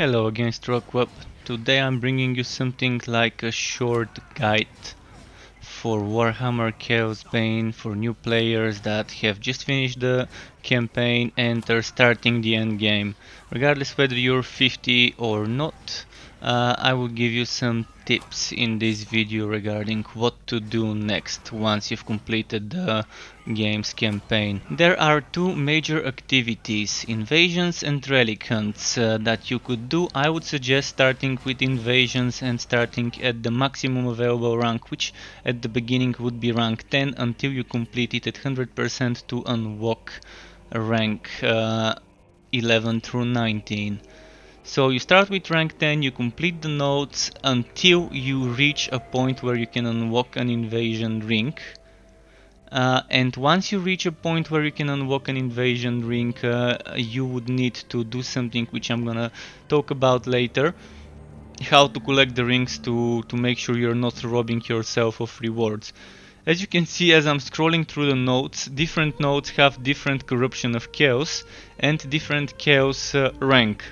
Hello again, Strokeweb. Today I'm bringing you something like a short guide for Warhammer Chaosbane for new players that have just finished the campaign and are starting the endgame. Regardless whether you're 50 or not, I will give you some tips in this video regarding what to do next once you've completed the game's campaign. There are two major activities, invasions and relic hunts, that you could do. I would suggest starting with invasions and starting at the maximum available rank, which at the beginning would be rank 10 until you complete it at 100% to unlock rank 11 through 19. So you start with rank 10, you complete the nodes until you reach a point where you can unlock an invasion ring. And once you reach a point where you can unlock an invasion ring, you would need to do something which I'm gonna talk about later. How to collect the rings to make sure you're not robbing yourself of rewards. As you can see, as I'm scrolling through the nodes, different nodes have different corruption of chaos and different chaos rank.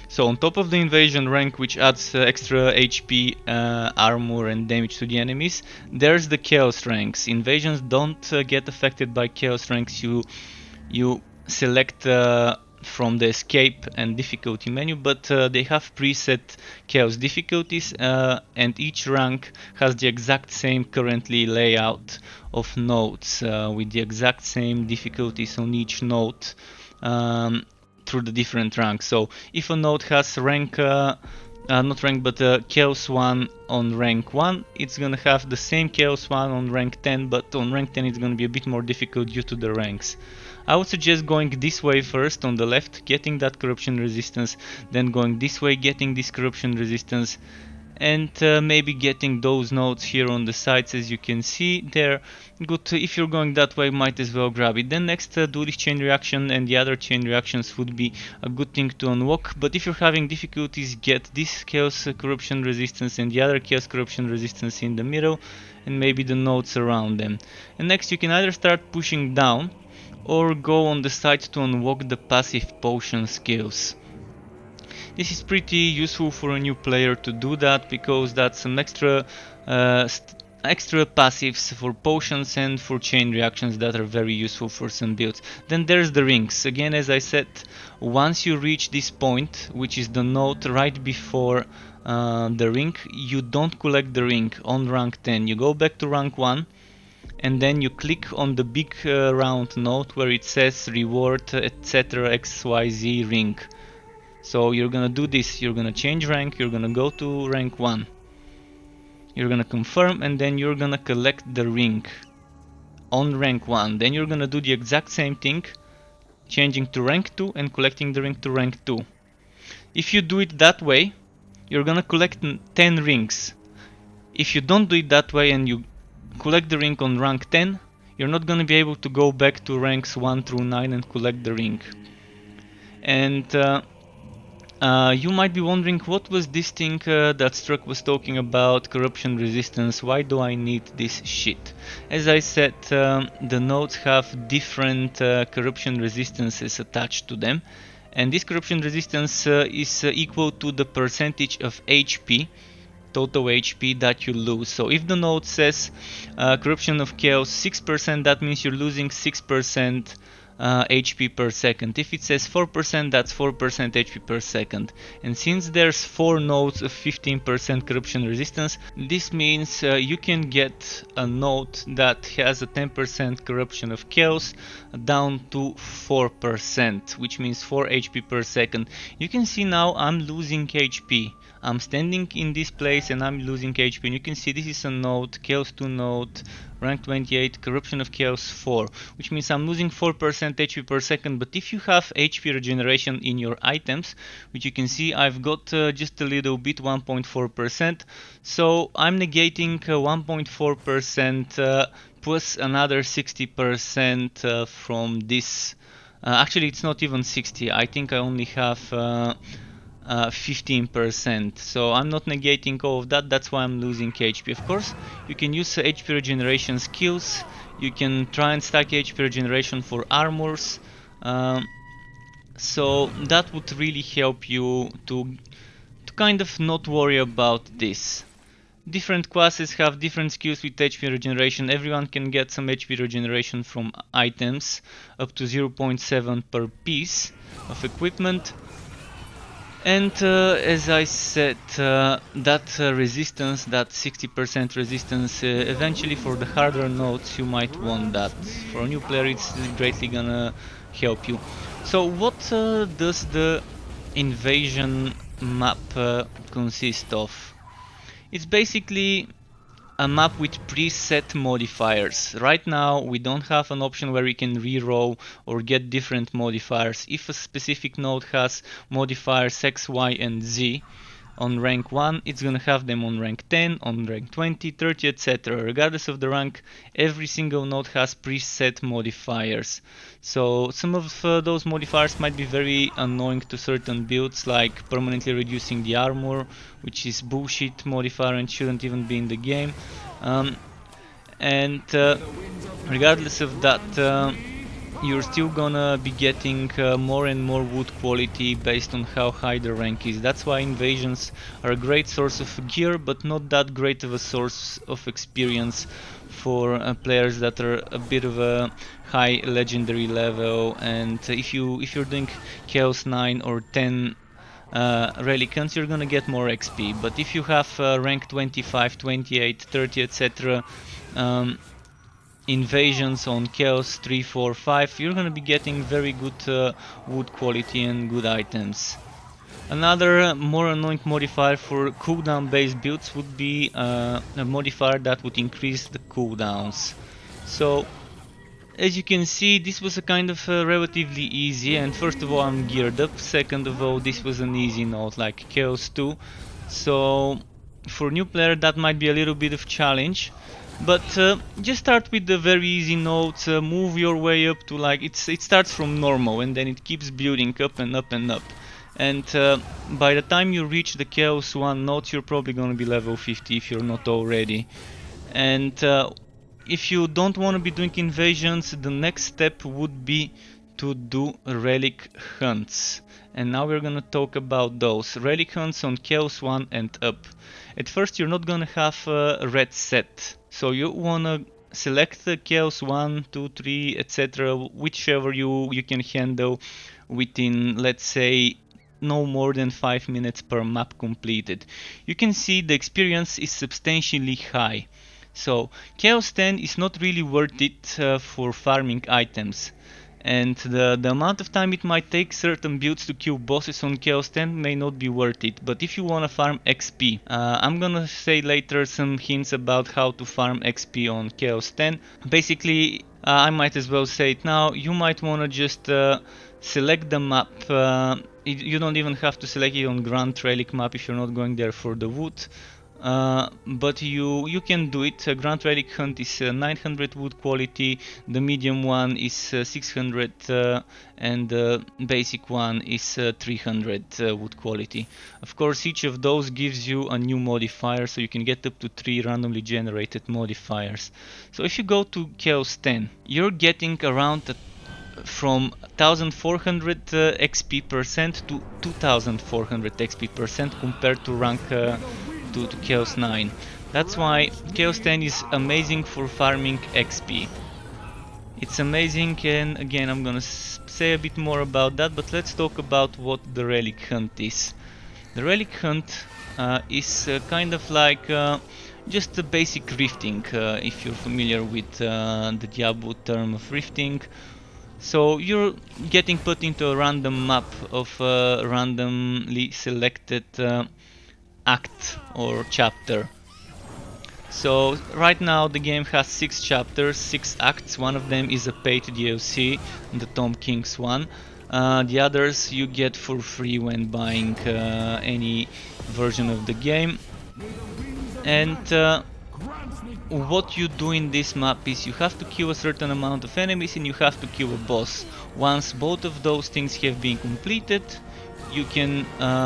So on top of the invasion rank, which adds extra HP, armor and damage to the enemies, there's the chaos ranks. Invasions don't get affected by chaos ranks. You select from the escape and difficulty menu, but they have preset chaos difficulties, and each rank has the exact same currently layout of nodes with the exact same difficulties on each node. Through the different ranks. So if a node has rank, not rank, but Chaos 1 on rank 1, it's gonna have the same Chaos 1 on rank 10, but on rank 10 it's gonna be a bit more difficult due to the ranks. I would suggest going this way first, on the left, getting that corruption resistance, then going this way, getting this corruption resistance, and maybe getting those nodes here on the sides. As you can see, they're good. If you're going that way, might as well grab it. Then next do this chain reaction, and the other chain reactions would be a good thing to unlock. But if you're having difficulties, get this chaos corruption resistance and the other chaos corruption resistance in the middle, and maybe the nodes around them. And next you can either start pushing down or go on the side to unlock the passive potion skills. This is pretty useful for a new player to do that, because that's some extra passives for potions and for chain reactions that are very useful for some builds. Then there's the rings. Again, as I said, once you reach this point, which is the node right before the ring, you don't collect the ring on rank 10. You go back to rank 1 and then you click on the big round node where it says reward etc xyz ring. So you're gonna do this, you're gonna change rank, you're gonna go to rank 1. You're gonna confirm, and then you're gonna collect the ring on rank 1. Then you're gonna do the exact same thing, changing to rank 2 and collecting the ring to rank 2. If you do it that way, you're gonna collect 10 rings. If you don't do it that way and you collect the ring on rank 10, you're not gonna be able to go back to ranks 1 through 9 and collect the ring. And you might be wondering, what was this thing that Struck was talking about, corruption resistance? Why do I need this shit? As I said, the nodes have different corruption resistances attached to them, and this corruption resistance is equal to the percentage of HP, total HP, that you lose. So if the node says corruption of chaos 6%, that means you're losing 6% HP per second. If it says 4%, that's 4% HP per second. And since there's 4 nodes of 15% corruption resistance, this means you can get a node that has a 10% corruption of chaos down to 4%, which means 4 HP per second. You can see now I'm losing HP. I'm standing in this place and I'm losing HP, and you can see this is a node, Chaos 2 node, rank 28, corruption of chaos 4, which means I'm losing 4% HP per second. But if you have HP regeneration in your items, which you can see I've got just a little bit, 1.4%, so I'm negating 1.4% plus another 60% from this. Actually, it's not even 60, I think I only have 15%, so I'm not negating all of that. That's why I'm losing HP. Of course, you can use HP regeneration skills. You can try and stack HP regeneration for armors. So that would really help you to kind of not worry about this. Different classes have different skills with HP regeneration. Everyone can get some HP regeneration from items, up to 0.7 per piece of equipment. And as I said, that resistance, that 60% resistance, eventually for the harder nodes you might want that. For a new player it's greatly gonna help you. So what does the invasion map consist of? It's basically a map with preset modifiers. Right now we don't have an option where we can reroll or get different modifiers. If a specific node has modifiers X, Y and Z on rank 1, it's gonna have them on rank 10, on rank 20, 30, etc. Regardless of the rank, every single node has preset modifiers. So some of those modifiers might be very annoying to certain builds, like permanently reducing the armor, which is bullshit modifier and shouldn't even be in the game. And regardless of that, you're still gonna be getting more and more wood quality based on how high the rank is. That's why invasions are a great source of gear, but not that great of a source of experience for players that are a bit of a high legendary level. And if you're doing Chaos 9 or 10 relic hunts, you're gonna get more XP. But if you have rank 25, 28, 30, etc. Invasions on Chaos 3, 4, 5, you're gonna be getting very good wood quality and good items. Another more annoying modifier for cooldown based builds would be a modifier that would increase the cooldowns. So as you can see, this was a kind of relatively easy, and first of all I'm geared up, second of all this was an easy node like Chaos 2. So for new player that might be a little bit of challenge. But just start with the very easy nodes, move your way up to like, it starts from normal and then it keeps building up and up and up. And by the time you reach the Chaos 1 nodes, you're probably gonna be level 50 if you're not already. And if you don't want to be doing invasions, the next step would be to do relic hunts. And now we're gonna talk about those. Relic hunts on Chaos 1 and up. At first you're not gonna have a red set. So you wanna select the Chaos 1, 2, 3, etc. Whichever you can handle within, let's say, no more than 5 minutes per map completed. You can see the experience is substantially high. So Chaos 10 is not really worth it for farming items. And the amount of time it might take certain builds to kill bosses on Chaos 10 may not be worth it. But if you wanna farm XP, I'm gonna say later some hints about how to farm XP on Chaos 10. Basically, I might as well say it now, you might wanna just select the map. You don't even have to select it on Grand Relic map if you're not going there for the wood. But you can do it. Grand Relic Hunt is 900 wood quality, the medium one is 600 and the basic one is 300 wood quality. Of course each of those gives you a new modifier, so you can get up to 3 randomly generated modifiers. So if you go to Chaos 10, you're getting around from 1400 XP percent to 2400 XP percent compared to rank to Chaos 9. That's why Chaos 10 is amazing for farming XP. It's amazing, and again I'm gonna say a bit more about that, but let's talk about what the Relic Hunt is. The Relic Hunt is kind of like just a basic rifting, if you're familiar with the Diablo term of rifting. So you're getting put into a random map of randomly selected act or chapter. So right now the game has 6 chapters, 6 acts. One of them is a paid DLC, the Tom King's one. The others you get for free when buying any version of the game. And what you do in this map is you have to kill a certain amount of enemies and you have to kill a boss. Once both of those things have been completed, you can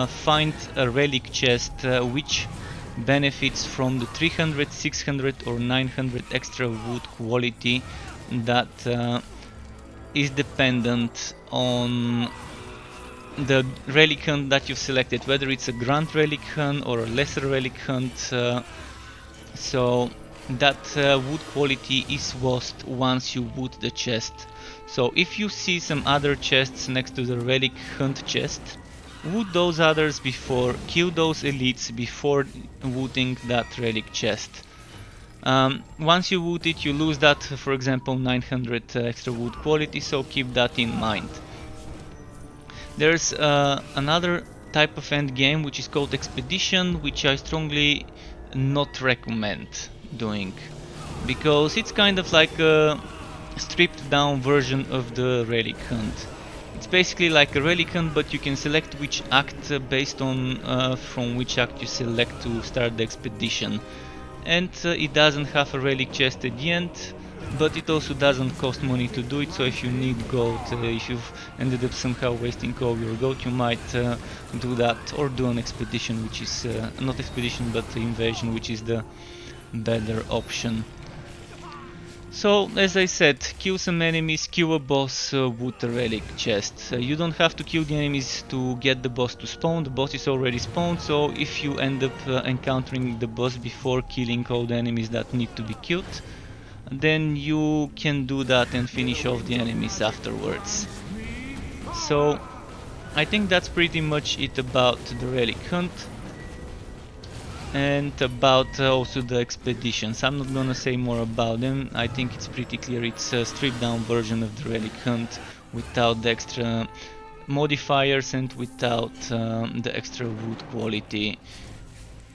find a relic chest which benefits from the 300, 600 or 900 extra wood quality that is dependent on the relic hunt that you've selected, whether it's a grand relic hunt or a lesser relic hunt. So that wood quality is lost once you wood the chest. So if you see some other chests next to the relic hunt chest, wood those others before, kill those elites before wooding that relic chest. Once you wood it, you lose that, for example, 900 extra wood quality, so keep that in mind. There's another type of end game which is called Expedition, which I strongly not recommend doing, because it's kind of like a stripped down version of the relic hunt. It's basically like a relic hunt, but you can select which act based on from which act you select to start the expedition. And it doesn't have a relic chest at the end, but it also doesn't cost money to do it. So if you need gold, if you've ended up somehow wasting all your gold, you might do that, or do an expedition, which is not expedition but invasion, which is the better option. So, as I said, kill some enemies, kill a boss with a relic chest. You don't have to kill the enemies to get the boss to spawn, the boss is already spawned, so if you end up encountering the boss before killing all the enemies that need to be killed, then you can do that and finish off the enemies afterwards. So, I think that's pretty much it about the relic hunt. And about also the expeditions. I'm not gonna say more about them. I think it's pretty clear it's a stripped down version of the relic hunt without the extra modifiers and without the extra wood quality,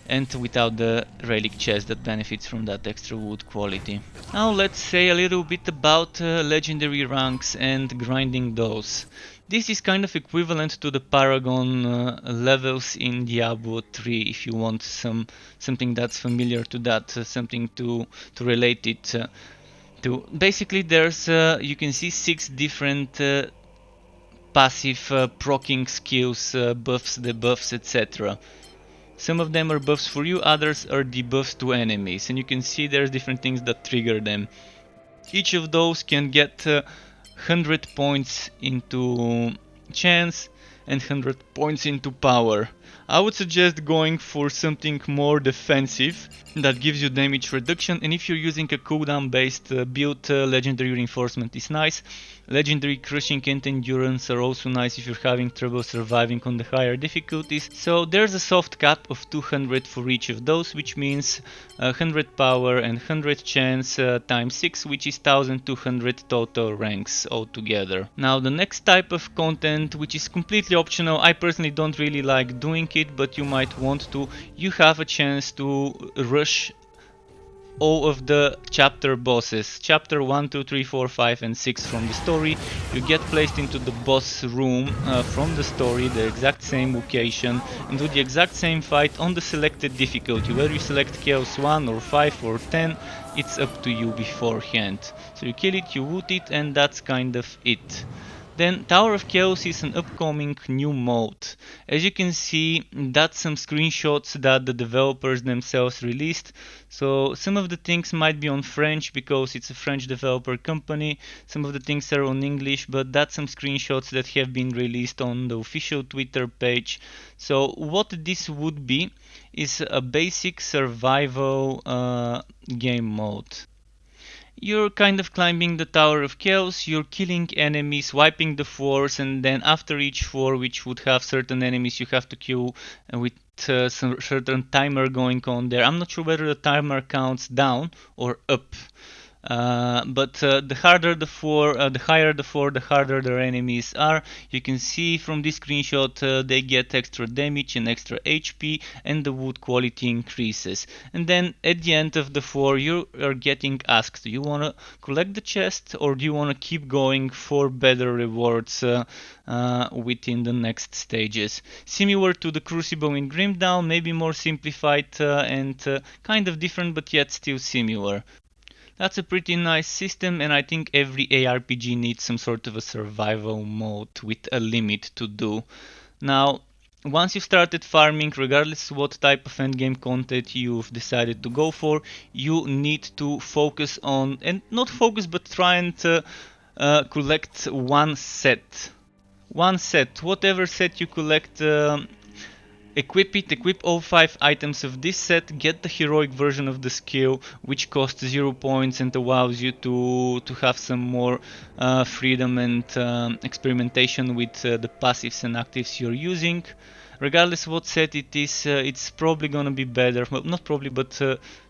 and without the relic chest that benefits from that extra wood quality. Now let's say a little bit about legendary ranks and grinding those. This is kind of equivalent to the Paragon levels in Diablo 3, if you want something that's familiar to that, something to relate it to. Basically there's, you can see 6 different passive proccing skills, buffs, debuffs, etc. Some of them are buffs for you, others are debuffs to enemies, and you can see there's different things that trigger them. Each of those can get 100 points into chance and 100 points into power. I would suggest going for something more defensive that gives you damage reduction, and if you're using a cooldown based build, legendary reinforcement is nice. Legendary crushing and endurance are also nice if you're having trouble surviving on the higher difficulties. So there's a soft cap of 200 for each of those, which means 100 power and 100 chance times 6, which is 1200 total ranks altogether. Now the next type of content, which is completely optional, I personally don't really like doing it, but you might want to, you have a chance to rush all of the chapter bosses. Chapter 1, 2, 3, 4, 5 and 6 from the story. You get placed into the boss room from the story, the exact same location, and do the exact same fight on the selected difficulty. Whether you select Chaos 1 or 5 or 10, it's up to you beforehand. So you kill it, you loot it, and that's kind of it. Then Tower of Chaos is an upcoming new mode. As you can see, that's some screenshots that the developers themselves released. So some of the things might be on French because it's a French developer company. Some of the things are on English, but that's some screenshots that have been released on the official Twitter page. So what this would be is a basic survival game mode. You're kind of climbing the Tower of Chaos, you're killing enemies, wiping the floors, and then after each floor, which would have certain enemies you have to kill with some certain timer going on there. I'm not sure whether the timer counts down or up. But the harder the floor, the higher the floor, the harder their enemies are. You can see from this screenshot they get extra damage and extra HP, and the wood quality increases. And then at the end of the floor you are getting asked, do you want to collect the chest or do you want to keep going for better rewards within the next stages. Similar to the Crucible in Grimdown, maybe more simplified and kind of different, but yet still similar. That's a pretty nice system, and I think every ARPG needs some sort of a survival mode with a limit to do. Now, once you've started farming, regardless of what type of endgame content you've decided to go for, you need to focus on, and not focus, but try and collect one set, whatever set you collect, equip it, equip all 5 items of this set, get the heroic version of the skill, which costs 0 points and allows you to have some more freedom and experimentation with the passives and actives you're using. Regardless of what set it is, it's probably gonna be better, well not probably, but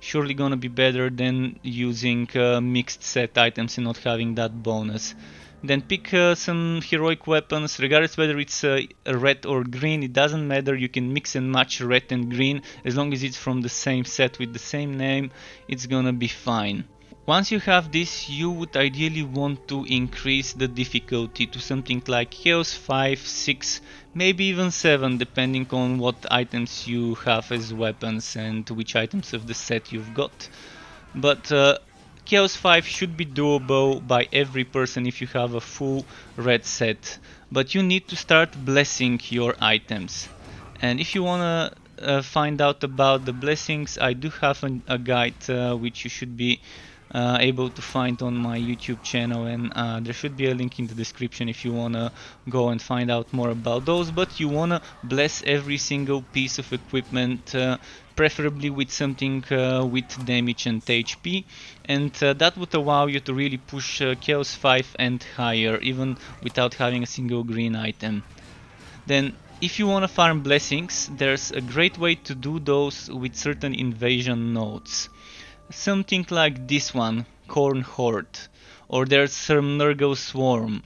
surely gonna be better than using mixed set items and not having that bonus. Then pick some heroic weapons, regardless whether it's red or green, it doesn't matter, you can mix and match red and green, as long as it's from the same set with the same name, it's gonna be fine. Once you have this, you would ideally want to increase the difficulty to something like Chaos 5, 6, maybe even 7, depending on what items you have as weapons and which items of the set you've got. But Chaos 5 should be doable by every person if you have a full red set. But you need to start blessing your items. And if you wanna find out about the blessings, I do have a guide which you should be able to find on my YouTube channel, and there should be a link in the description if you wanna go and find out more about those. But you wanna bless every single piece of equipment, preferably with something with damage and HP, and that would allow you to really push Chaos 5 and higher, even without having a single green item. Then if you wanna farm blessings, there's a great way to do those with certain invasion nodes. Something like this one, Corn Horde, or there's some Nurgle Swarm.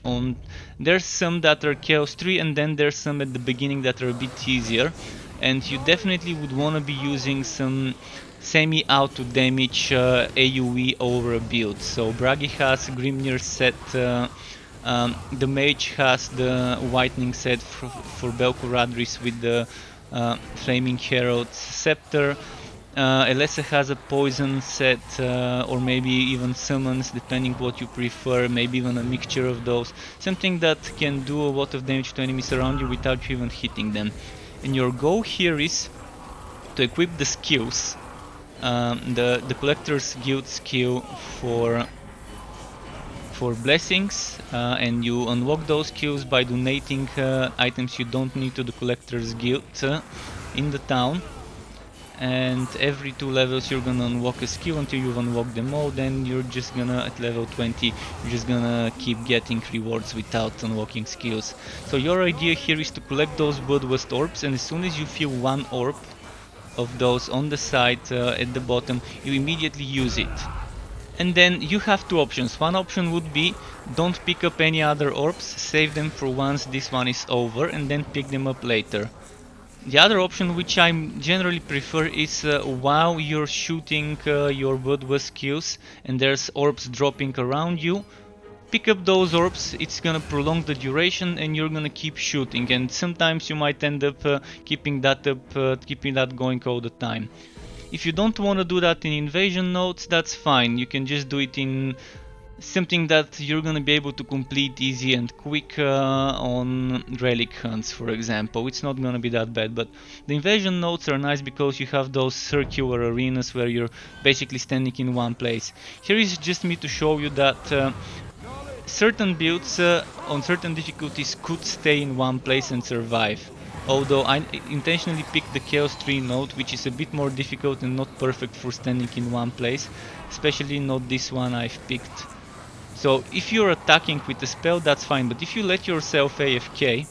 There's some that are Chaos 3, and then there's some at the beginning that are a bit easier, and you definitely would want to be using some semi-auto damage AoE over a build. So Bragi has Grimnir set, the Mage has the Whitening set for Belcoradris with the Flaming Herald's Scepter. Elessa has a poison set, or maybe even summons, depending what you prefer, maybe even a mixture of those. Something that can do a lot of damage to enemies around you without you even hitting them. And your goal here is to equip the skills, the Collector's Guild skill for blessings, and you unlock those skills by donating items you don't need to the Collector's Guild in the town. And every 2 levels you're gonna unlock a skill until you've unlocked them all. Then you're just gonna, at level 20, you're just gonna keep getting rewards without unlocking skills. So your idea here is to collect those Bloodlust orbs, and as soon as you feel one orb of those on the side at the bottom, you immediately use it. And then you have 2 options. One option would be don't pick up any other orbs, save them for once this one is over, and then pick them up later. The other option, which I generally prefer, is while you're shooting your Bloodlust skills and there's orbs dropping around you, pick up those orbs, it's gonna prolong the duration and you're gonna keep shooting, and sometimes you might end up keeping that going all the time. If you don't want to do that in invasion nodes, that's fine, you can just do it in something that you're gonna be able to complete easy and quick on relic hunts, for example. It's not gonna be that bad, but the invasion nodes are nice because you have those circular arenas where you're basically standing in one place. Here is just me to show you that certain builds on certain difficulties could stay in one place and survive. Although I intentionally picked the Chaos 3 node, which is a bit more difficult and not perfect for standing in one place, especially not this one I've picked. So if you're attacking with a spell, that's fine, but if you let yourself AFK,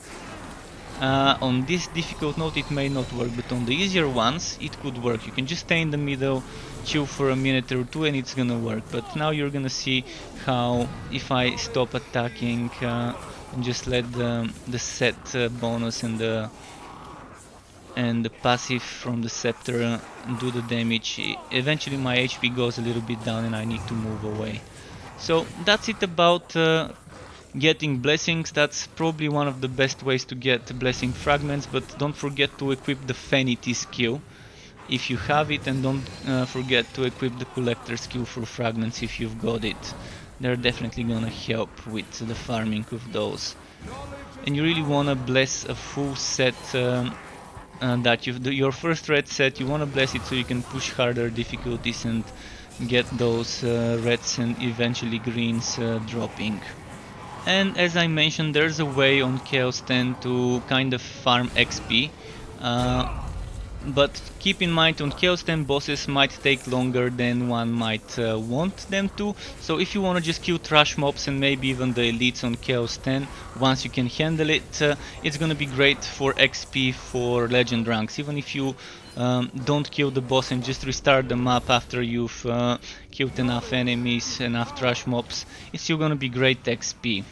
on this difficult node it may not work, but on the easier ones it could work. You can just stay in the middle, chill for a minute or 2 and it's gonna work. But now you're gonna see how, if I stop attacking and just let the set bonus and the passive from the scepter do the damage, eventually my HP goes a little bit down and I need to move away. So that's it about getting blessings. That's probably one of the best ways to get blessing fragments, but don't forget to equip the Fanity skill if you have it, and don't forget to equip the Collector skill for fragments if you've got it. They're definitely gonna help with the farming of those. And you really wanna bless a full set that your first red set, you wanna bless it so you can push harder difficulties and get those reds and eventually greens dropping. And as I mentioned, there's a way on Chaos 10 to kind of farm XP. But keep in mind, on Chaos 10 bosses might take longer than one might want them to. So if you want to just kill trash mobs and maybe even the elites on Chaos 10, once you can handle it, it's gonna be great for XP for legend ranks. Even if you don't kill the boss and just restart the map after you've killed enough enemies, enough trash mobs, it's still gonna be great XP.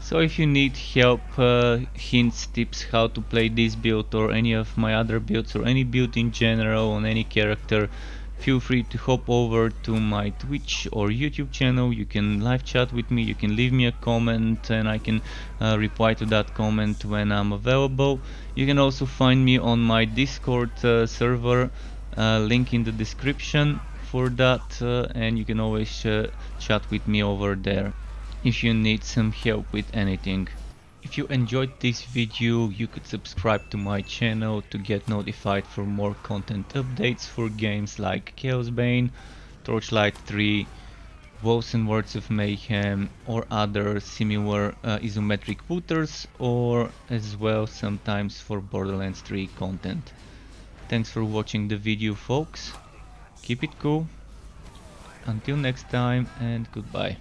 So if you need help, hints, tips how to play this build or any of my other builds or any build in general on any character, feel free to hop over to my Twitch or YouTube channel. You can live chat with me, you can leave me a comment and I can reply to that comment when I'm available. You can also find me on my Discord server, link in the description for that, and you can always chat with me over there if you need some help with anything. If you enjoyed this video, you could subscribe to my channel to get notified for more content updates for games like Chaosbane, Torchlight 3, Wolves and Words of Mayhem, or other similar isometric footers, or as well sometimes for Borderlands 3 content. Thanks for watching the video, folks. Keep it cool. Until next time, and goodbye.